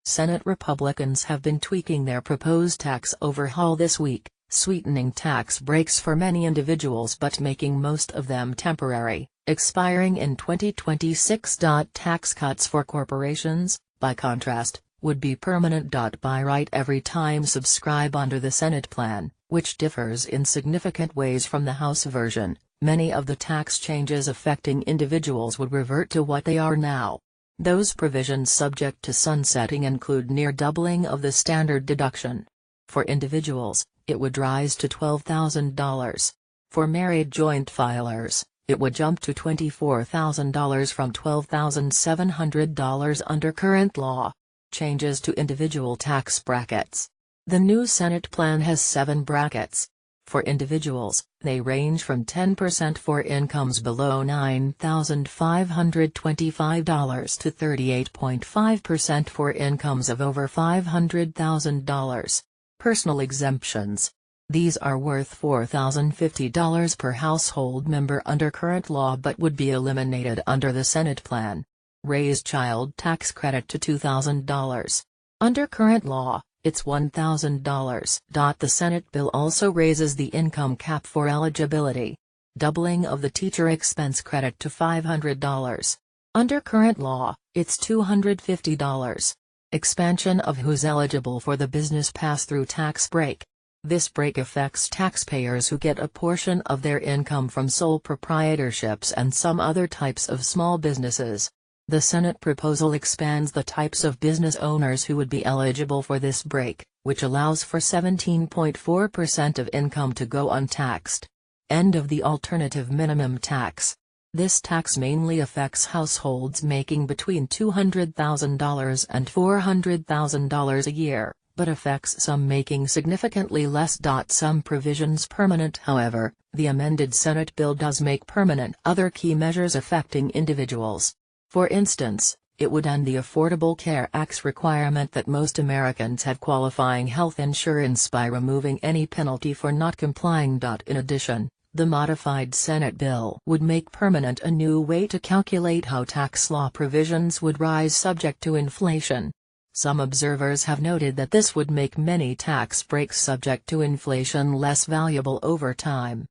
Senate Republicans have been tweaking their proposed tax overhaul this week, sweetening tax breaks for many individuals but making most of them temporary, expiring in 2026. Tax cuts for corporations, by contrast, would be permanent. By right every time subscribe under the Senate plan, which differs in significant ways from the House version. Many of the tax changes affecting individuals would revert to what they are now. Those provisions subject to sunsetting include near doubling of the standard deduction. For individuals, it would rise to $12,000. For married joint filers, it would jump to $24,000 from $12,700 under current law. Changes to individual tax brackets. The new Senate plan has 7 brackets. For individuals, they range from 10% for incomes below $9,525 to 38.5% for incomes of over $500,000. Personal exemptions. These are worth $4,050 per household member under current law but would be eliminated under the Senate plan. Raise child tax credit to $2,000. Under current law, it's $1,000. The Senate bill also raises the income cap for eligibility. Doubling of the teacher expense credit to $500. Under current law, it's $250. Expansion of who's eligible for the business pass-through tax break. This break affects taxpayers who get a portion of their income from sole proprietorships and some other types of small businesses. The Senate proposal expands the types of business owners who would be eligible for this break, which allows for 17.4% of income to go untaxed. End of the alternative minimum tax. This tax mainly affects households making between $200,000 and $400,000 a year, but affects some making significantly less. Some provisions permanent. However, the amended Senate bill does make permanent other key measures affecting individuals. For instance, it would end the Affordable Care Act's requirement that most Americans have qualifying health insurance by removing any penalty for not complying. In addition, the modified Senate bill would make permanent a new way to calculate how tax law provisions would rise subject to inflation. Some observers have noted that this would make many tax breaks subject to inflation less valuable over time.